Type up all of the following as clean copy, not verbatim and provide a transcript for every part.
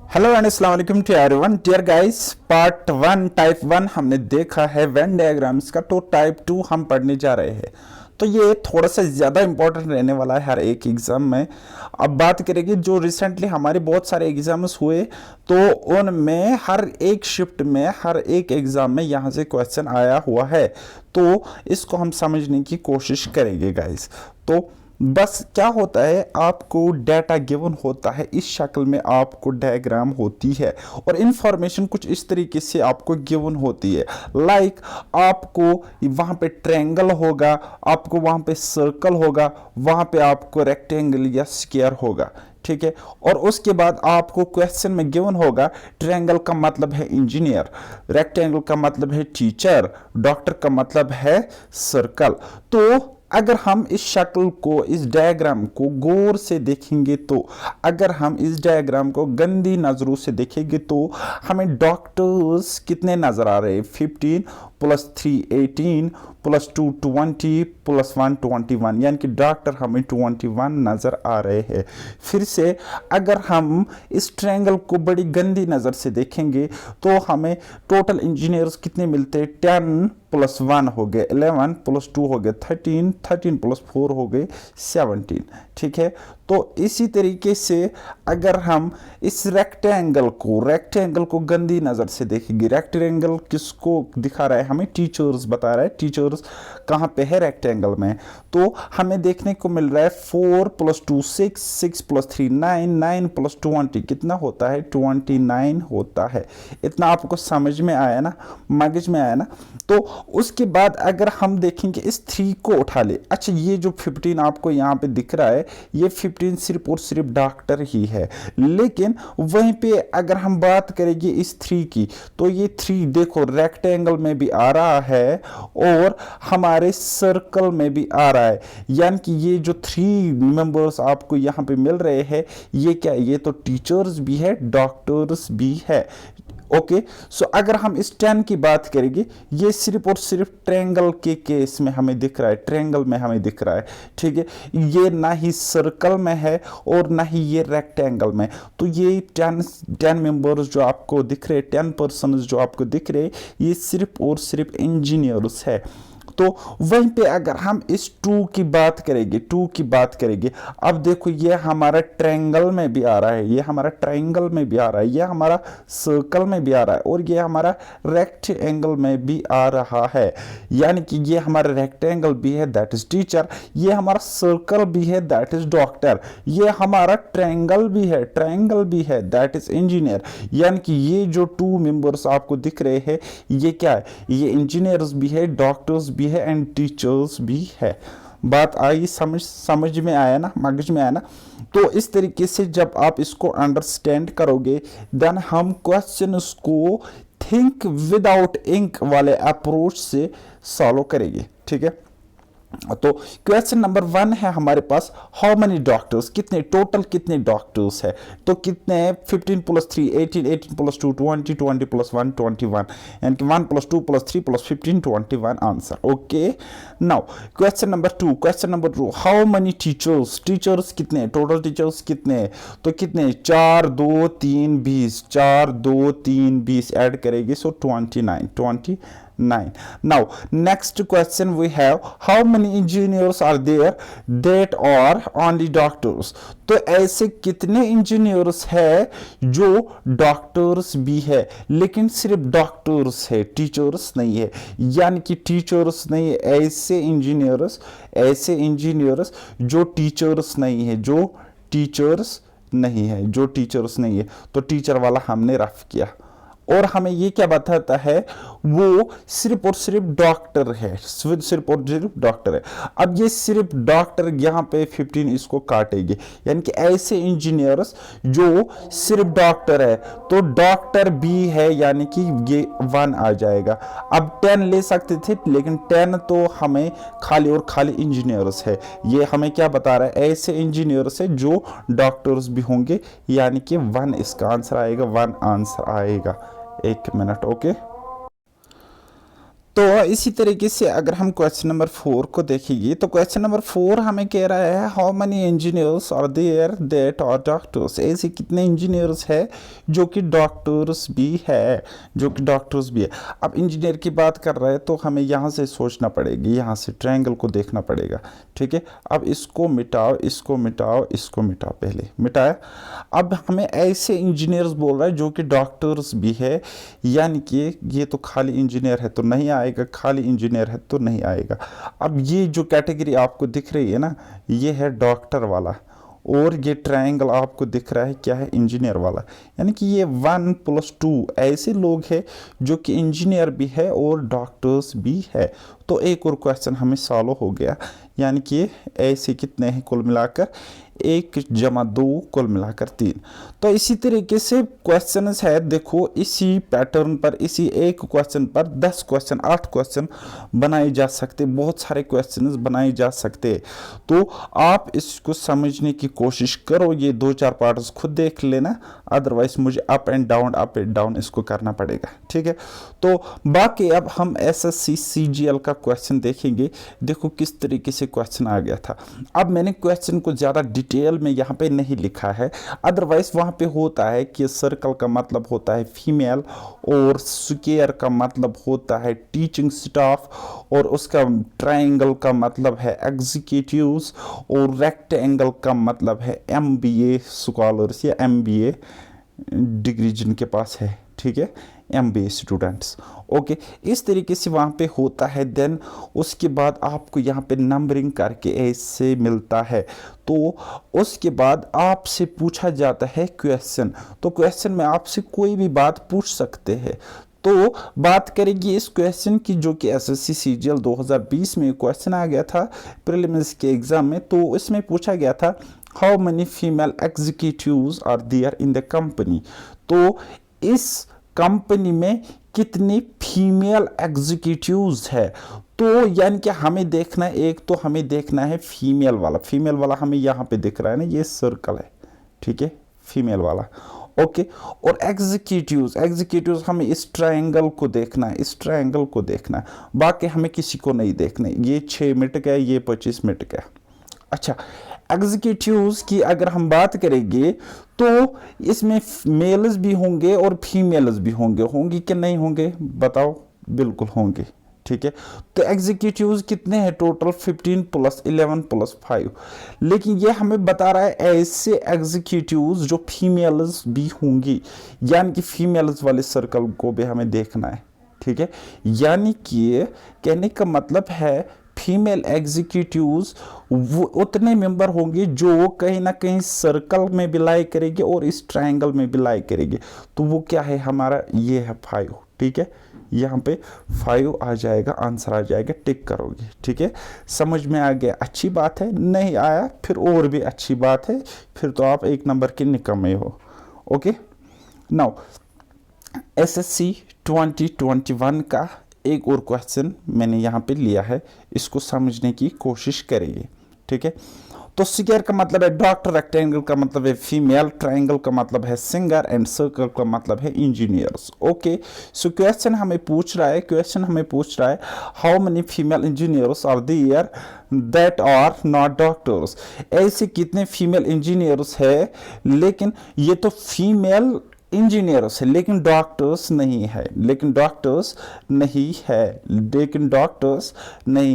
Hello and अस्सलाम वालेकुम to everyone. Dear guys, part one type one हमने देखा है वेन डायग्राम्स का, तो टाइप टू हम पढ़ने जा रहे हैं। तो ये थोड़ा सा ज़्यादा इंपॉर्टेंट रहने वाला है हर एक एग्ज़ाम में। अब बात करेंगे जो रिसेंटली हमारे बहुत सारे एग्ज़ाम्स हुए, तो उनमें हर एक शिफ्ट में हर एक एग्ज़ाम में यहाँ से क्वेश्चन आया हुआ है। तो इसको हम समझने की कोशिश करेंगे गाइस। तो बस क्या होता है, आपको डाटा गिवन होता है, इस शक्ल में आपको डायग्राम होती है और इंफॉर्मेशन कुछ इस तरीके से आपको गिवन होती है। लाइक आपको वहाँ पे ट्रायंगल होगा, आपको वहाँ पे सर्कल होगा, वहाँ पे आपको रेक्टेंगल या स्क्वायर होगा, ठीक है। और उसके बाद आपको क्वेश्चन में गिवन होगा ट्रायंगल का मतलब है इंजीनियर, रेक्टेंगल का मतलब है टीचर, डॉक्टर का मतलब है सर्कल। तो अगर हम इस शक्ल को, इस डायग्राम को गौर से देखेंगे, तो अगर हम इस डायग्राम को गंदी नज़रों से देखेंगे तो हमें डॉक्टर्स कितने नज़र आ रहे हैं? 15 प्लस 3 18 प्लस 2 20 प्लस 1 21, यानी कि डॉक्टर हमें 21 नज़र आ रहे हैं। फिर से अगर हम इस ट्रायंगल को बड़ी गंदी नज़र से देखेंगे तो हमें टोटल इंजीनियर्स कितने मिलते हैं? 10 प्लस 1 हो गए 11 प्लस 2 हो गए 13 13 प्लस 4 हो गए 17, ठीक है। तो इसी तरीके से अगर हम इस रेक्टेंगल को गंदी नज़र से देखेंगे, रेक्टेंगल किसको दिखा रहा है? हमें टीचर्स बता रहा है। टीचर्स कहाँ पे है? रेक्टेंगल में। तो हमें देखने को मिल रहा है 4 प्लस 2 6 6 प्लस 3 9 9 प्लस 20 कितना होता है? 29 होता है। इतना आपको समझ में आया ना, मगज में आया ना? तो उसके बाद अगर हम देखेंगे इस 3 को उठा ले, अच्छा ये जो 15 आपको यहाँ पे दिख रहा है, ये 15 सिर्फ और सिर्फ डॉक्टर ही है। लेकिन वहीं पे अगर हम बात करेंगे इस 3 की, तो ये 3 देखो रेक्टेंगल में भी आ रहा है और हमारे सर्कल में भी आ रहा है, यानी कि ये जो 3 मेंबर्स आपको यहाँ पे मिल रहे हैं, ये क्या है? ये तो टीचर्स भी है, डॉक्टर्स भी है। ओके, सो अगर हम इस 10 की बात करेंगे, ये सिर्फ और सिर्फ ट्रायंगल के केस में हमें दिख रहा है, ट्रायंगल में हमें दिख रहा है, ठीक है। ये ना ही सर्कल में है और ना ही ये रेक्टेंगल में। तो ये 10 मेंबर्स जो आपको दिख रहे हैं, 10 पर्सन जो आपको दिख रहे हैं, ये सिर्फ और सिर्फ इंजीनियर्स है। तो वहीं पे अगर हम इस 2 की बात करेंगे, अब देखो ये हमारा ट्रायंगल में भी आ रहा है, ये हमारा ट्रायंगल में भी आ रहा है, ये हमारा सर्कल में भी आ रहा है और ये हमारा रेक्टेंगल में भी आ रहा है। यानी कि ये हमारा रेक्टेंगल भी है, दैट इज टीचर, ये हमारा सर्कल भी है, दैट इज डॉक्टर, ये हमारा ट्रायंगल भी है, दैट इज इंजीनियर। यानी कि ये जो 2 मेंबर्स आपको दिख रहे हैं, ये क्या है? ये इंजीनियर्स भी है, डॉक्टर्स भी है एंड टीचर्स भी है। बात आई समझ में आया ना, मगज में आया ना? तो इस तरीके से जब आप इसको अंडरस्टैंड करोगे, देन हम क्वेश्चन को थिंक विदाउट इंक वाले अप्रोच से सॉल्व करेंगे, ठीक है। तो क्वेश्चन नंबर 1 है हमारे पास, हाउ मेनी डॉक्टर्स, कितने टोटल कितने डॉक्टर्स है? तो कितने? 15 प्लस 3 18 18 प्लस 2 20 20 प्लस 1 21, यानी कि 1 plus 2 plus 3 plus 15 21 answer. Okay, now question number 2, how many teachers, teachers कितने? टोटल टीचर्स कितने? तो कितने? 4 2 3 20, 4 2 3 20 ऐड करेंगे, सो 29। Now next question we have, how many engineers are there that are only doctors? तो ऐसे कितने इंजीनियर्स है जो डॉक्टर्स भी है लेकिन सिर्फ डॉक्टर्स है, टीचर्स नहीं है? यानी कि टीचर्स नहीं है, ऐसे इंजीनियर्स जो टीचर्स नहीं है, जो टीचर्स नहीं है। तो टीचर वाला हमने रफ किया और हमें ये क्या बताता है? वो सिर्फ और सिर्फ डॉक्टर है, सिर्फ और सिर्फ डॉक्टर है। अब ये सिर्फ डॉक्टर, यहाँ पे 15 इसको काटेंगे, यानी कि ऐसे इंजीनियर्स जो सिर्फ डॉक्टर है, तो डॉक्टर भी है, यानी कि ये 1 आ जाएगा। अब 10 ले सकते थे, लेकिन 10 तो हमें खाली और खाली इंजीनियर्स है। ये हमें क्या बता रहा है? ऐसे इंजीनियर्स है जो डॉक्टर्स भी होंगे, यानी कि 1 इसका आंसर आएगा, 1 आंसर आएगा। 1 मिनट, ओके। तो इसी तरीके से अगर हम क्वेश्चन नंबर 4 को देखेंगे तो क्वेश्चन नंबर 4 हमें कह रहा है how many engineers are there that are doctors. ऐसे कितने इंजीनियर्स है जो कि डॉक्टर्स भी है, जो कि डॉक्टर्स भी है। अब इंजीनियर की बात कर रहे हैं तो हमें यहाँ से सोचना पड़ेगी, यहाँ से ट्रायंगल को देखना पड़ेगा, ठीक है। अब इसको मिटाओ, इसको मिटाओ, इसको मिटाओ, पहले मिटाया। अब हमें ऐसे इंजीनियर्स बोल रहा है जो कि डॉक्टर्स भी है, यानी कि ये तो खाली इंजीनियर है तो नहीं आएगा, खाली इंजीनियर है तो नहीं आएगा। अब ये जो कैटेगरी आपको दिख रही है ना, ये है डॉक्टर वाला, और ये ट्रायंगल आपको दिख रहा है क्या है, इंजीनियर वाला। यानी कि ये 1+2 ऐसे लोग हैं जो कि इंजीनियर भी है और डॉक्टर्स भी है। तो एक और क्वेश्चन हमें सॉल्व हो गया, यानी कि ऐसे कितने हैं कुल मिलाकर 1 + 2 कुल मिलाकर 3। तो इसी तरीके से क्वेश्चन है, देखो इसी पैटर्न पर, इसी एक क्वेश्चन पर 10 क्वेश्चन 8 क्वेश्चन बनाए जा सकते, बहुत सारे क्वेश्चन बनाए जा सकते। तो आप इसको समझने की कोशिश करो, ये 2-4 पार्ट्स खुद देख लेना, अदरवाइज मुझे अप एंड डाउन इसको करना पड़ेगा, ठीक है। तो बाकी अब हम SSC CGL का क्वेश्चन देखेंगे। देखो किस तरीके से क्वेश्चन आ गया था। अब मैंने क्वेश्चन को ज़्यादा डिटेल में यहाँ पे नहीं लिखा है, अदरवाइज वहाँ पे होता है कि सर्कल का मतलब होता है फीमेल और स्क्वायर का मतलब होता है टीचिंग स्टाफ, और उसका ट्रायंगल का मतलब है एग्जीक्यूटिव्स, और रेक्टेंगल का मतलब है MBA स्कॉलर्स या MBA डिग्री जिनके पास है, ठीक है, MBA स्टूडेंट्स। ओके, इस तरीके से वहाँ पे होता है। देन उसके बाद आपको यहाँ पे नंबरिंग करके ऐसे मिलता है। तो उसके बाद आपसे पूछा जाता है क्वेश्चन। तो क्वेश्चन में आपसे कोई भी बात पूछ सकते हैं। तो बात करेंगे इस क्वेश्चन की, जो कि SSC CGL 2020 में क्वेश्चन आ गया था प्रीलिम्स के एग्जाम में। तो इसमें पूछा गया था how many female executives are there in the company. तो इस कंपनी में कितनी फीमेल एग्जीक्यूटिव्स है। तो यानी कि हमें देखना है, एक तो हमें देखना है फीमेल वाला हमें यहाँ पे दिख रहा है ना, ये सर्कल है, ठीक है, फीमेल वाला। ओके, और एग्जीक्यूटिव्स हमें इस ट्रायंगल को देखना है, इस ट्रायंगल को देखना है, बाकी हमें किसी को नहीं देखना है। ये 6 मिनट का है, ये 25 मिनट का है। अच्छा, एग्जीक्यूटिव्स की अगर हम बात करेंगे तो इसमें मेल्स भी होंगे और फीमेल्स भी होंगे कि नहीं होंगे, बताओ, बिल्कुल होंगे, ठीक है। तो एग्जीक्यूटिव्स कितने हैं टोटल, 15 + 11 + 5। लेकिन ये हमें बता रहा है ऐसे एग्जीक्यूटिव्स जो फीमेल्स भी होंगी, यानी कि फीमेल्स वाले सर्कल को भी हमें देखना है, ठीक है। यानी कि कहने का मतलब है फीमेल एग्जीक्यूटिव्स वो उतने मेंबर होंगे जो कहीं ना कहीं सर्कल में भी लाई करेंगे और इस ट्रायंगल में भी लाई करेंगे। तो वो क्या है हमारा, ये है 5, ठीक है। यहाँ पे 5 आ जाएगा, आंसर आ जाएगा, टिक करोगे, ठीक है। समझ में आ गया, अच्छी बात है। नहीं आया फिर और भी अच्छी बात है, फिर तो आप 1 नंबर के निकम्मे हो। ओके, नाउ SSC 2021 का एक और क्वेश्चन मैंने यहाँ पे लिया है, इसको समझने की कोशिश करिए, ठीक है। तो स्क्वायर का मतलब है डॉक्टर, रेक्टेंगल का मतलब है फीमेल, ट्रायंगल का मतलब है सिंगर, एंड सर्कल का मतलब है इंजीनियर्स। ओके, सो क्वेश्चन हमें पूछ रहा है how many female engineers are there that are not doctors. ऐसे कितने फीमेल इंजीनियर्स है, लेकिन ये तो फीमेल इंजीनियर्स है लेकिन डॉक्टर्स नहीं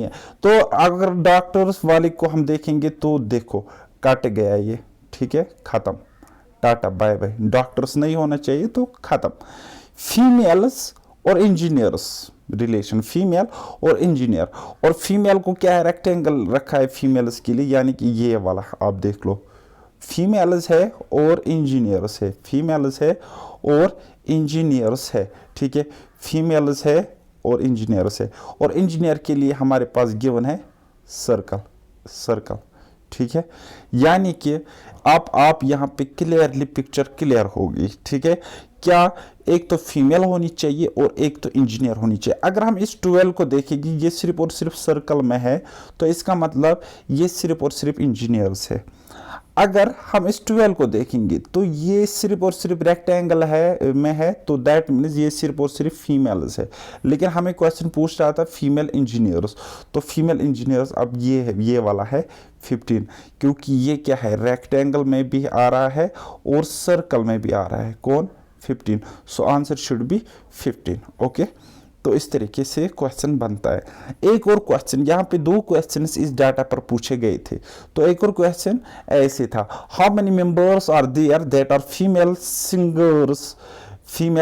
है, तो अगर डॉक्टर्स वाले को हम देखेंगे तो देखो कट गया ये, ठीक है, खत्म, टाटा बाय बाय, डॉक्टर्स नहीं होना चाहिए तो खत्म। फीमेल्स और इंजीनियर्स रिलेशन, फीमेल और इंजीनियर, और फीमेल को क्या है, रेक्टेंगल रखा है फीमेल्स के लिए, यानी कि ये वाला आप देख लो, फीमेल्स है और इंजीनियर्स है, फीमेल्स है और इंजीनियर्स है, ठीक है, फीमेल्स है और इंजीनियर्स है। और इंजीनियर के लिए हमारे पास गिवन है सर्कल, ठीक है। यानी कि आप यहाँ पे क्लियरली पिक्चर क्लियर होगी, ठीक है। क्या एक तो फीमेल होनी चाहिए और एक तो इंजीनियर होनी चाहिए। अगर हम इस 12 को देखेंगे, ये सिर्फ और सिर्फ सर्कल में है, तो इसका मतलब ये सिर्फ और सिर्फ इंजीनियर्स है। अगर हम इस 12 को देखेंगे तो ये सिर्फ और सिर्फ रेक्टेंगल है में है, तो दैट मीन्स ये सिर्फ और सिर्फ फीमेल्स है। लेकिन हमें क्वेश्चन पूछ रहा था फीमेल इंजीनियर्स, तो फीमेल इंजीनियर्स अब ये है, ये वाला है 15, क्योंकि ये क्या है, रेक्टेंगल में भी आ रहा है और सर्कल में भी आ रहा है, कौन, 15। So answer should be 15। Okay, तो इस तरीके से क्वेश्चन बनता है। एक और क्वेश्चन, यहाँ पे 2 क्वेश्चन इस डाटा पर पूछे गए थे। तो एक और क्वेश्चन ऐसे था, how many members are there that are female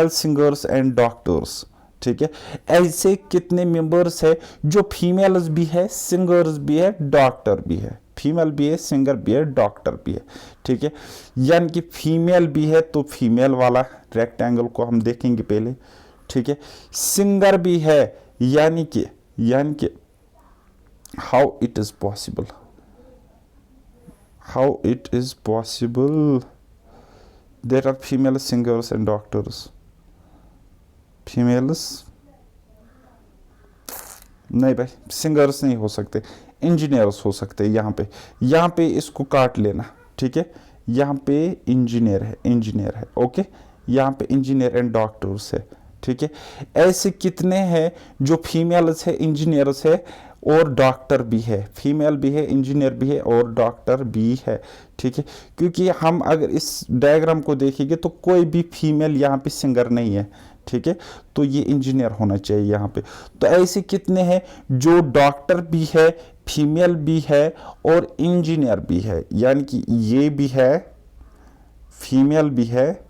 singers and doctors. ठीक है, ऐसे कितने मेंबर्स है जो फीमेल्स भी है, सिंगर्स भी है, डॉक्टर भी है, फीमेल भी है, सिंगर भी है, डॉक्टर भी है। ठीक है, यानी कि फीमेल भी है तो फीमेल वाला रेक्टेंगल को हम देखेंगे पहले। ठीक है, सिंगर भी है, यानी कि how it is possible there are female singers and doctors. Females नहीं भाई, सिंगर्स नहीं हो सकते, इंजीनियर्स हो सकते हैं। यहाँ पे इसको काट लेना। ठीक है, यहाँ पे इंजीनियर है। ओके, यहाँ पे इंजीनियर एंड डॉक्टर्स है। ठीक है, ऐसे कितने हैं जो फीमेल्स है, इंजीनियर्स है और डॉक्टर भी है, फीमेल भी है, इंजीनियर भी है और डॉक्टर भी है। ठीक है, क्योंकि हम अगर इस डायग्राम को देखेंगे तो कोई भी फीमेल यहाँ पे सिंगर नहीं है। ठीक है, तो ये इंजीनियर होना चाहिए यहाँ पे। तो ऐसे कितने हैं जो डॉक्टर भी है, फीमेल भी है और इंजीनियर भी है, यानी कि ये भी है, फीमेल भी है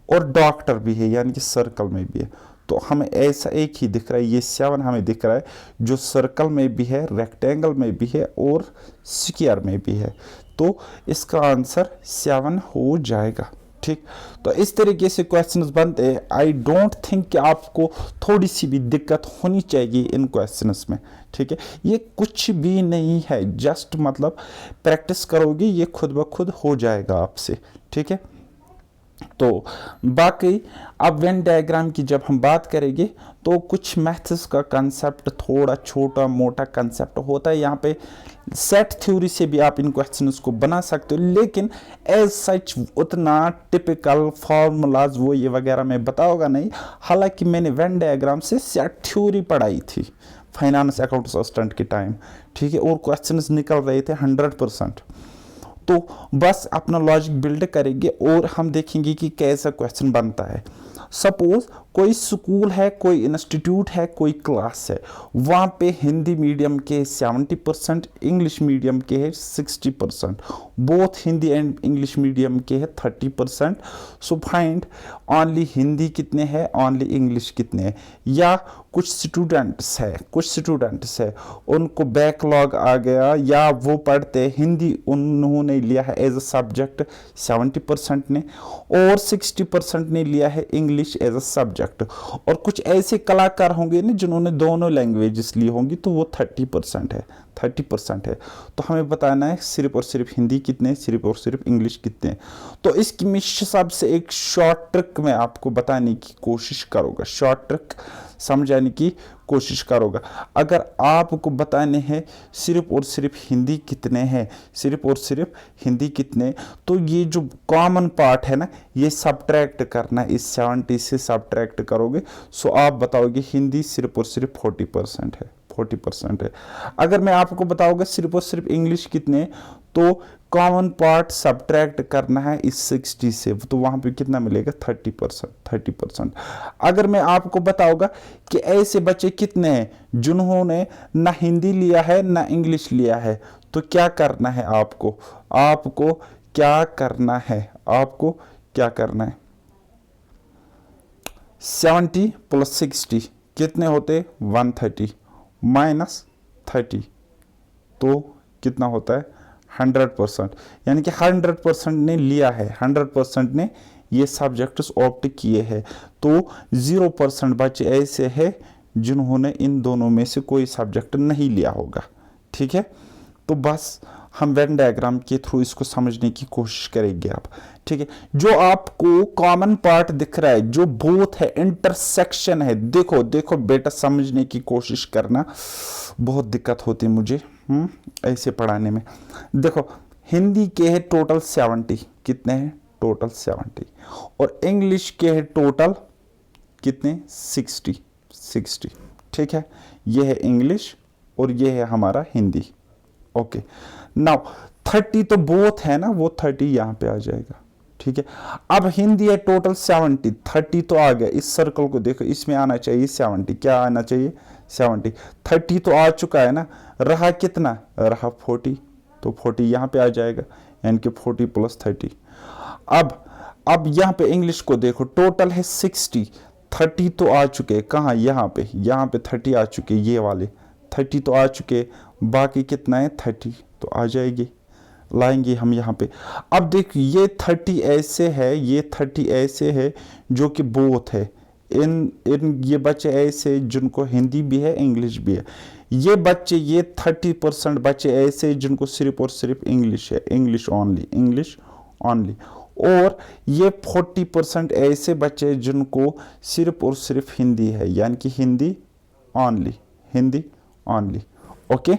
और डॉक्टर भी है, यानी कि सर्कल में भी है। तो हमें ऐसा एक ही दिख रहा है, ये 7 हमें दिख रहा है जो सर्कल में भी है, रेक्टेंगल में भी है और स्क्वायर में भी है। तो इसका आंसर 7 हो जाएगा। ठीक, तो इस तरीके से क्वेश्चंस बनते हैं। आई डोंट थिंक कि आपको थोड़ी सी भी दिक्कत होनी चाहिए इन क्वेश्चंस में। ठीक है, ये कुछ भी नहीं है, जस्ट मतलब प्रैक्टिस करोगे ये खुद ब खुद हो जाएगा आपसे। ठीक है, तो बाकी अब वेन डायग्राम की जब हम बात करेंगे तो कुछ मैथ्स का कंसेप्ट थोड़ा छोटा मोटा कंसेप्ट होता है। यहाँ पे सेट थ्योरी से भी आप इन क्वेश्चंस को बना सकते हो, लेकिन एज सच उतना टिपिकल फॉर्मूलाज वो ये वगैरह मैं बताऊंगा नहीं। हालांकि मैंने वेन डायग्राम से सेट थ्योरी पढ़ाई थी फाइनेंस अकाउंट असिस्टेंट के टाइम। ठीक है, और क्वेश्चंस निकल रहे थे 100%। तो बस अपना लॉजिक बिल्ड करेंगे और हम देखेंगे कि कैसा क्वेश्चन बनता है। सपोज कोई स्कूल है, कोई इंस्टीट्यूट है, कोई क्लास है, वहाँ पे हिंदी मीडियम के 70%, इंग्लिश मीडियम के है 60%, both Hindi and English medium के है 30%। सो फाइंड ओनली हिंदी कितने हैं, ओनली इंग्लिश कितने हैं। या कुछ स्टूडेंट्स है उनको बैकलॉग आ गया, या वो पढ़ते हिंदी, उन्होंने लिया है एज अ सब्जेक्ट 70% ने, और 60% ने लिया है इंग्लिश एज अ सब्जेक्ट। और कुछ ऐसे कलाकार होंगे ना जिन्होंने दोनों लैंग्वेजेस ली होंगी, तो वो 30% है। तो हमें बताना है सिर्फ और सिर्फ हिंदी कितने, सिर्फ और सिर्फ इंग्लिश कितने। तो इसकी मैं सबसे एक शॉर्ट ट्रिक मैं आपको बताने की कोशिश करूँगा, शॉर्ट ट्रिक समझाने की कोशिश करूँगा। अगर आपको बताने हैं सिर्फ और सिर्फ हिंदी कितने हैं, सिर्फ और सिर्फ हिंदी कितने, तो ये जो कॉमन पार्ट है ना, ये सब्ट्रैक्ट करना, इस 70 से सब्ट्रैक्ट करोगे। सो आप बताओगे हिंदी सिर्फ और सिर्फ 40% है। अगर मैं आपको बताऊंगा सिर्फ और सिर्फ इंग्लिश कितने, तो कॉमन पार्ट सब्ट्रैक्ट करना है इस 60 से, तो वहां पे कितना मिलेगा 30%। अगर मैं आपको बताऊंगा कि ऐसे बच्चे कितने हैं जिन्होंने ना हिंदी लिया है ना इंग्लिश लिया है, तो क्या करना है आपको क्या करना है 70 + 60 कितने होते, 130 -30, तो कितना होता है 100%। यानी कि 100% ने लिया है, 100% ने ये सब्जेक्ट्स ऑप्ट किए हैं। तो 0% बच्चे ऐसे हैं जिन्होंने इन दोनों में से कोई सब्जेक्ट नहीं लिया होगा। ठीक है, तो बस हम वेन डायग्राम के थ्रू इसको समझने की कोशिश करेंगे आप। ठीक है, जो आपको कॉमन पार्ट दिख रहा है, जो बोथ है, इंटरसेक्शन है, देखो बेटा समझने की कोशिश करना, बहुत दिक्कत होती है मुझे ऐसे पढ़ाने में। देखो हिंदी के है टोटल 70, कितने हैं टोटल 70, और इंग्लिश के है टोटल कितने 60। ठीक है, ये है इंग्लिश और ये है हमारा हिंदी। ओके, नाउ 30 तो बोथ है ना, वो 30 यहां पे आ जाएगा। ठीक है, अब हिंदी है टोटल 70, 30 तो आ गया, इस सर्कल को देखो, इसमें आना चाहिए 70, क्या आना चाहिए 70, 30 तो आ चुका है ना, रहा कितना, रहा 40, तो 40 यहां पे आ जाएगा, यानी कि 40 + 30। अब यहां पे इंग्लिश को देखो, टोटल है 60, 30 तो आ चुके, कहाँ यहाँ पे 30 आ चुके, ये वाले 30 तो आ चुके, बाकी कितना है 30 तो आ जाएगी, लाएंगे हम यहाँ पे। अब देखिए ये 30 ऐसे है, ये 30 ऐसे है जो कि बोथ है, इन ये बच्चे ऐसे जिनको हिंदी भी है इंग्लिश भी है, ये बच्चे ये 30% बच्चे ऐसे जिनको सिर्फ और सिर्फ इंग्लिश है, इंग्लिश ओनली, और ये 40% ऐसे बच्चे जिनको सिर्फ और सिर्फ हिंदी है, यानी कि हिंदी ओनली। ओके,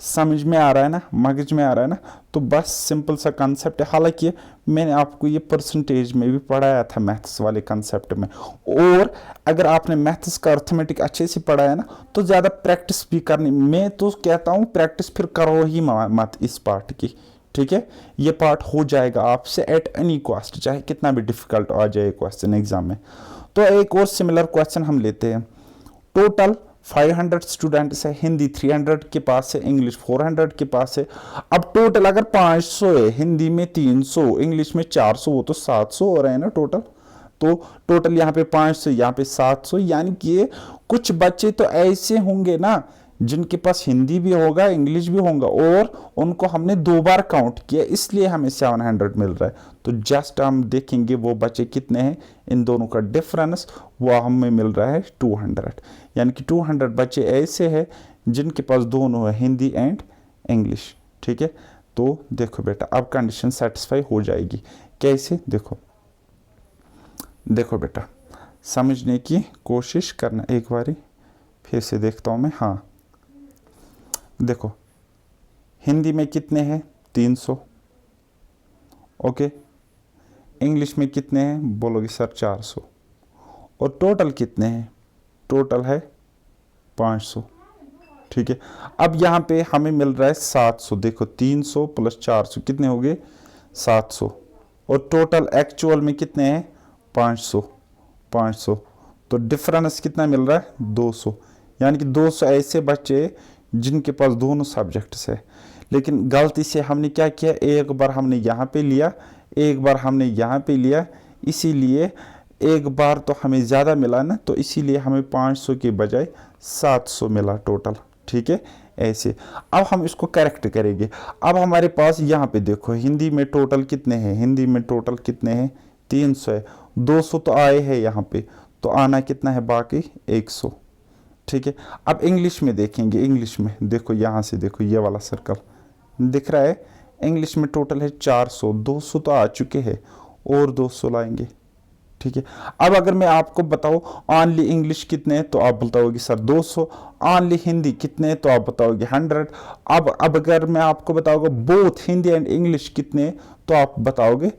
समझ में आ रहा है ना, मगज में आ रहा है ना। तो बस सिंपल सा कंसेप्ट है, हालांकि मैंने आपको ये परसेंटेज में भी पढ़ाया था मैथ्स वाले कंसेप्ट में, और अगर आपने मैथ्स का अर्थमेटिक अच्छे से पढ़ा है ना तो ज़्यादा प्रैक्टिस भी करनी, मैं तो कहता हूँ प्रैक्टिस फिर करो ही मत इस पार्ट की। ठीक है, ये पार्ट हो जाएगा आपसे एट एनी कॉस्ट, चाहे कितना भी डिफिकल्ट आ जाए क्वेश्चन एग्जाम में। तो एक और सिमिलर क्वेश्चन हम लेते हैं। टोटल 500 स्टूडेंट्स है, हिंदी 300 के पास है, इंग्लिश 400 के पास है। अब टोटल अगर 500 है, हिंदी में 300, इंग्लिश में 400, वो तो 700 हो रहे हैं ना टोटल। तो टोटल यहाँ पे 500, यहाँ पे 700, यानी कि कुछ बच्चे तो ऐसे होंगे ना जिनके पास हिंदी भी होगा इंग्लिश भी होगा, और उनको हमने 2 बार काउंट किया, इसलिए हमें 700 मिल रहा है। तो जस्ट हम देखेंगे वो बच्चे कितने हैं, इन दोनों का डिफरेंस वो हमें मिल रहा है 200, यानी कि 200 बच्चे ऐसे हैं जिनके पास दोनों है, हिंदी एंड इंग्लिश। ठीक है, तो देखो बेटा अब कंडीशन सेटिस्फाई हो जाएगी, कैसे, देखो बेटा समझने की कोशिश करना, एक बारी फिर से देखता हूँ मैं। हाँ देखो, हिंदी में कितने हैं 300, ओके, इंग्लिश में कितने हैं बोलोगे सर 400, और टोटल कितने हैं, टोटल है 500। ठीक है, अब यहाँ पे हमें मिल रहा है 700, देखो 300 + 400 कितने हो गए 700, और टोटल एक्चुअल में कितने हैं 500, तो डिफरेंस कितना मिल रहा है 200, यानी कि 200 ऐसे बच्चे जिनके पास दोनों सब्जेक्ट्स है। लेकिन गलती से हमने क्या किया, एक बार हमने यहाँ पे लिया, एक बार हमने यहाँ पे लिया, इसीलिए एक बार तो हमें ज़्यादा मिला ना, तो इसीलिए हमें 500 के बजाय 700 मिला टोटल। ठीक है, ऐसे अब हम इसको करेक्ट करेंगे। अब हमारे पास यहाँ पे देखो हिंदी में टोटल कितने हैं, हिंदी में टोटल कितने हैं 300 है, 200 तो आए हैं यहाँ पे, तो आना कितना है बाकी 100। ठीक है, अब इंग्लिश में देखेंगे, इंग्लिश में देखो यहाँ से देखो ये वाला सर्कल दिख रहा है, इंग्लिश में टोटल है 400, 200 तो आ चुके हैं और 200 लाएंगे। ठीक है, अब अगर मैं आपको बताऊं ऑनली इंग्लिश कितने हैं तो आप बताओगे सर 200, ऑनली हिंदी कितने हैं तो आप बताओगे 100। अब अगर मैं आपको बताऊंगा बोथ हिंदी एंड इंग्लिश कितने हैं तो आप बताओगे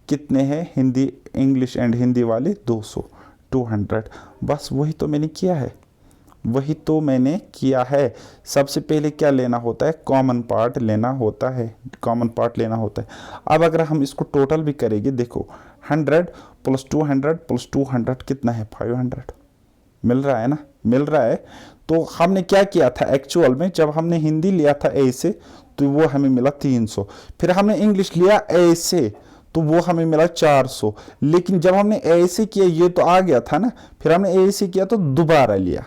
कितने हैं हिंदी इंग्लिश एंड हिंदी वाले 200, 200। बस वही तो मैंने किया है, सबसे पहले क्या लेना होता है, कॉमन पार्ट लेना होता है, अब अगर हम इसको टोटल भी करेंगे, देखो 100 + 200 + 200 कितना है 500, मिल रहा है ना, मिल रहा है। तो हमने क्या किया था एक्चुअल में, जब हमने हिंदी लिया था ए से तो वो हमें मिला 300, फिर हमने इंग्लिश लिया ए से तो वो हमें मिला 400, लेकिन जब हमने ए से किया ये तो आ गया था ना, फिर हमने ए से किया तो दोबारा लिया।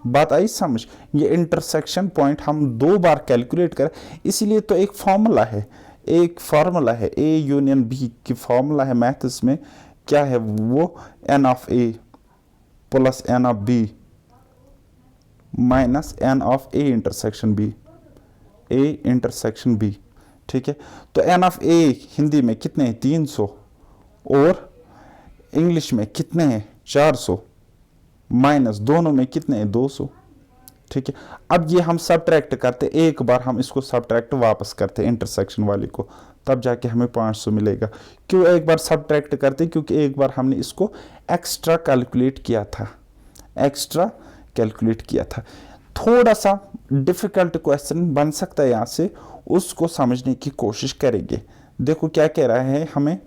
बात आई समझ, ये इंटरसेक्शन पॉइंट हम 2 बार कैलकुलेट करें, इसीलिए तो एक फार्मूला है, ए यूनियन बी की फार्मूला है मैथ्स में, क्या है वो, n of A plus n of B minus n of A intersection B. ठीक है, तो n ऑफ ए हिंदी में कितने हैं 300 और इंग्लिश में कितने हैं 400, माइनस दोनों में कितने हैं 200। ठीक है। अब ये हम सब्ट्रैक्ट करते, एक बार हम इसको सब्ट्रैक्ट वापस करते इंटरसेक्शन वाले को, तब जाके हमें 500 मिलेगा। क्यों एक बार सब्ट्रैक्ट करते? क्योंकि एक बार हमने इसको एक्स्ट्रा कैलकुलेट किया था, एक्स्ट्रा कैलकुलेट किया था। थोड़ा सा डिफिकल्ट क्वेश्चन बन सकता है यहाँ से, उसको समझने की कोशिश करेंगे। देखो क्या कह रहा है, हमें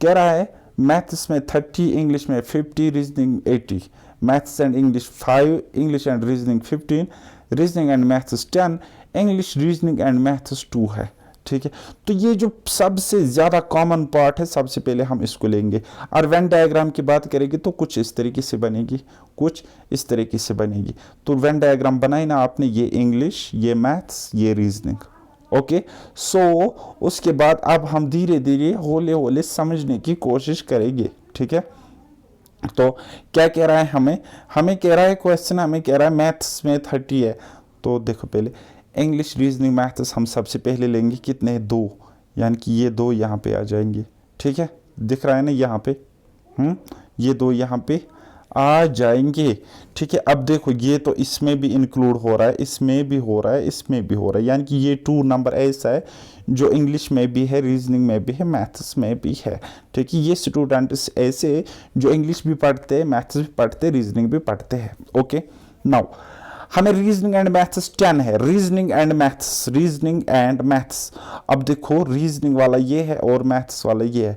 कह रहा है मैथ्स में 30, इंग्लिश में 50, reasoning 80, maths and English 5, English and reasoning 15, reasoning and maths 10, English reasoning and maths 2 है। ठीक है, तो ये जो सबसे ज़्यादा कॉमन पार्ट है, सबसे पहले हम इसको लेंगे। और वेन डायग्राम की बात करेंगे तो कुछ इस तरीके से बनेगी, कुछ इस तरीके से बनेगी। तो वेन डायग्राम बनाई ना आपने, ये इंग्लिश, ये मैथ्स, ये रीजनिंग। ओके, सो उसके बाद अब हम धीरे धीरे होले होले समझने की कोशिश करेंगे। ठीक है, तो क्या कह रहा है हमें कह रहा है क्वेश्चन, हमें कह रहा है मैथ्स में 30 है। तो देखो पहले इंग्लिश रीजनिंग मैथ्स हम सबसे पहले लेंगे, कितने? 2, यानी कि ये 2 यहाँ पे आ जाएंगे। ठीक है, दिख रहा है ना यहाँ पे, ये 2 यहाँ पे आ जाएंगे। ठीक है, अब देखो ये तो इसमें भी इंक्लूड हो रहा है, इसमें भी हो रहा है, इसमें भी हो रहा है, यानी कि ये 2 नंबर ऐसा है जो इंग्लिश में भी है, रीजनिंग में भी है, मैथ्स में भी है। ठीक है, ये स्टूडेंट्स ऐसे जो इंग्लिश भी पढ़ते हैं, मैथ्स भी पढ़ते हैं, रीजनिंग भी पढ़ते हैं। ओके, नाउ हमें रीजनिंग एंड मैथ्स 10 है, reasoning and maths, reasoning and maths. अब देखो रीजनिंग वाला ये है और मैथ्स वाला ये है,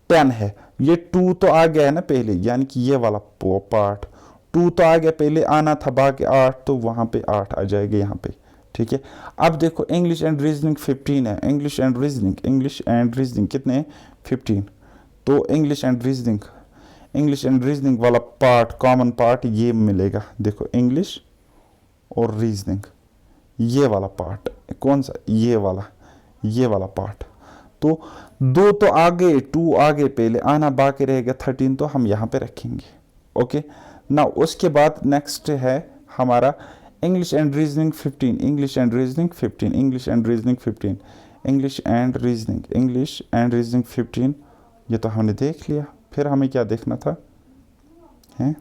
10 है। ये 2 तो आ गया है ना पहले, यानी कि ये वाला पार्ट 2 तो आ गया, पहले आना था बाकी 8, तो वहाँ पे 8 आ जाएगा यहाँ पे। ठीक है, अब देखो इंग्लिश एंड रीजनिंग 15 है, इंग्लिश एंड रीजनिंग कितने? 15। तो इंग्लिश एंड रीजनिंग वाला पार्ट, कॉमन पार्ट ये मिलेगा। देखो इंग्लिश और रीजनिंग, ये वाला पार्ट कौन सा? ये वाला पार्ट। तो 2 तो आगे, 2 आगे, पहले आना बाकी रहेगा 13, तो हम यहाँ पे रखेंगे। ओके, ना उसके बाद नेक्स्ट है हमारा English and reasoning 15, English and reasoning 15, ये तो हमने देख लिया। फिर हमें क्या देखना था? हैं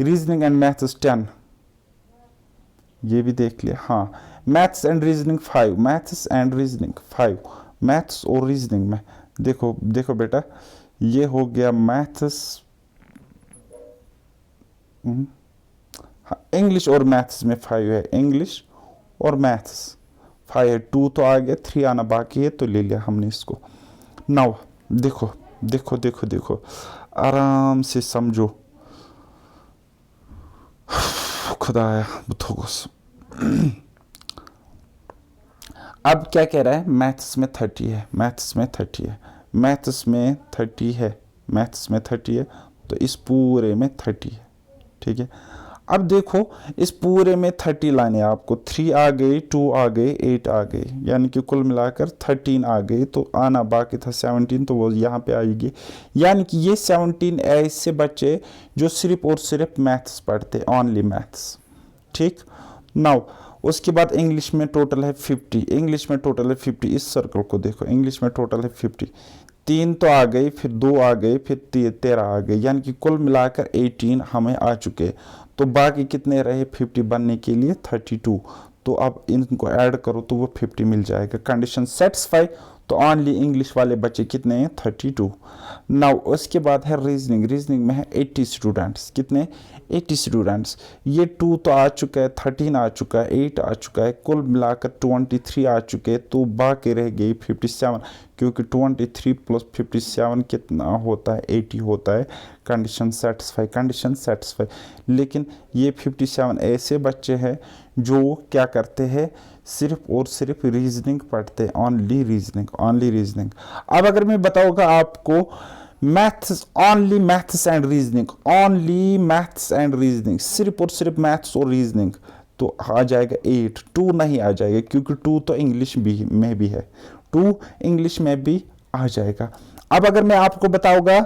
रीजनिंग एंड मैथ्स 10, ये भी देख लिया। हाँ, मैथ्स एंड रीजनिंग 5, मैथ्स और रीजनिंग में देखो बेटा, ये हो गया मैथ्स, इंग्लिश और मैथ्स में 5 है, इंग्लिश और मैथ्स 5 है, 2 तो आ गया, 3 आना बाकी है, तो ले लिया हमने इसको। नाउ देखो आराम से समझो, खुदाया बुथोगस। अब क्या कह रहा है? मैथ्स में 30 है, मैथ्स में 30 है, तो इस पूरे में 30 है। ठीक है, अब देखो इस पूरे में 30 लाने आपको, 3 आ गए, 2 आ गए, 8 आ गए, यानी कि कुल मिलाकर 13 आ गए। तो आना बाकी था 17, तो वो यहाँ पे आएगी। यानी कि ये 17 ऐसे बच्चे जो सिर्फ और सिर्फ मैथ्स पढ़ते, ओनली मैथ्स। ठीक, नाउ उसके बाद इंग्लिश में टोटल है 50, इस सर्कल को देखो, इंग्लिश में टोटल है 50, 3 तो आ गई, फिर 2 आ गए, फिर 13 आ गए, यानी कि कुल मिलाकर 18 हमें आ चुके। तो बाकी कितने रहे 50 बनने के लिए? 32। तो अब इनको ऐड करो तो वो 50 मिल जाएगा। कंडीशन सेटिस्फाई, तो ओनली इंग्लिश वाले बच्चे कितने हैं? 32। नाउ उसके बाद है रीजनिंग में है 80 स्टूडेंट्स, कितने? 80 स्टूडेंट्स। ये 2 तो आ चुका है, 13 आ चुका है, 8 आ चुका है, कुल मिलाकर 23 आ चुके हैं। तो बाकी रह गई 57, क्योंकि 23 + 57 कितना होता है? 80 होता है। Condition satisfy. लेकिन ये 57 ऐसे बच्चे हैं जो क्या करते हैं? सिर्फ और सिर्फ रीजनिंग पढ़ते हैं, ओनली रीजनिंग। अब अगर मैं बताऊंगा आपको maths, only maths and reasoning, सिर्फ और सिर्फ मैथ्स और रीजनिंग, तो आ जाएगा 8, 2 नहीं आ जाएगा, क्योंकि 2 तो इंग्लिश में भी है, 2 इंग्लिश में भी आ जाएगा। अब अगर मैं आपको बताऊंगा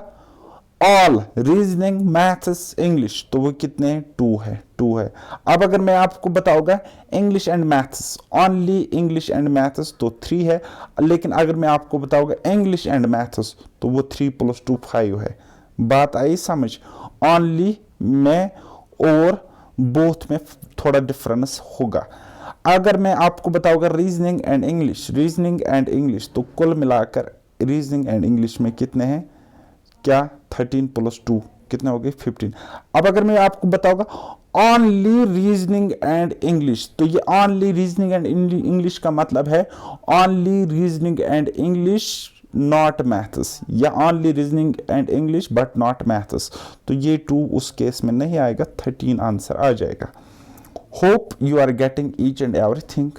ऑल रीजनिंग मैथ्स इंग्लिश, तो वो कितने? 2 है। अब अगर मैं आपको बताऊंगा English and maths, only English and maths, तो 3 है। लेकिन अगर मैं आपको बताऊंगा इंग्लिश एंड मैथ्स, तो वो 3 + 2 5 है। बात आई समझ? ओनली में और बोथ में थोड़ा डिफरेंस होगा। अगर मैं आपको बताऊंगा रीजनिंग एंड इंग्लिश, तो कुल मिलाकर रीजनिंग एंड इंग्लिश में कितने हैं, क्या 13 + 2 कितने हो गए 15। अब अगर मैं आपको बताऊंगा ओनली रीजनिंग एंड इंग्लिश, तो ये ओनली रीजनिंग एंड इंग्लिश का मतलब है only reasoning and English not maths, या only reasoning and English but not maths, तो ये 2 उस केस में नहीं आएगा, 13 आंसर आ जाएगा। Hope you are getting each and everything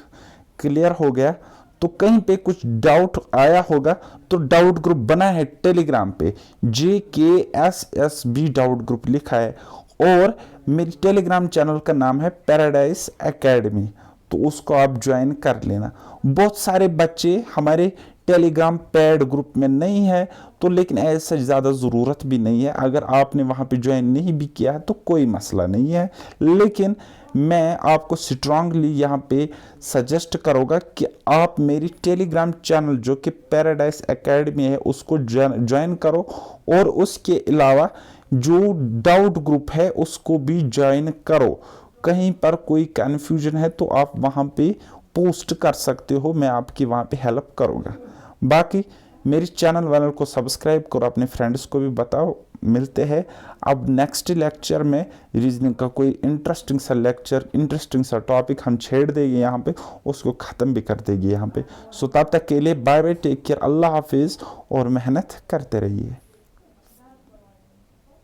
clear हो गया। तो कहीं पे कुछ डाउट आया होगा तो डाउट ग्रुप बना है टेलीग्राम पे, JKSSB डाउट ग्रुप लिखा है, और मेरी टेलीग्राम चैनल का नाम है पैराडाइज एकेडमी, तो उसको आप ज्वाइन कर लेना। बहुत सारे बच्चे हमारे टेलीग्राम पेड ग्रुप में नहीं है, तो लेकिन ऐसा ज़्यादा ज़रूरत भी नहीं है, अगर आपने वहाँ पे ज्वाइन नहीं भी किया है तो कोई मसला नहीं है, लेकिन मैं आपको स्ट्रांगली यहाँ पे सजेस्ट करूँगा कि आप मेरी टेलीग्राम चैनल जो कि पैराडाइज एकेडमी है उसको ज्वाइन करो, और उसके अलावा जो डाउट ग्रुप है उसको भी ज्वाइन करो। कहीं पर कोई कन्फ्यूजन है तो आप वहाँ पे पोस्ट कर सकते हो, मैं आपकी वहाँ पे हेल्प करूँगा। बाकी मेरी चैनल वालों को सब्सक्राइब करो, अपने फ्रेंड्स को भी बताओ। मिलते हैं अब नेक्स्ट लेक्चर में, रीजनिंग का कोई इंटरेस्टिंग सा टॉपिक हम छेड़ देंगे यहाँ पे, उसको ख़त्म भी कर देंगे यहाँ पे। सो तब तक के लिए बाय बाय, टेक केयर, अल्लाह हाफिज़, और मेहनत करते रहिए।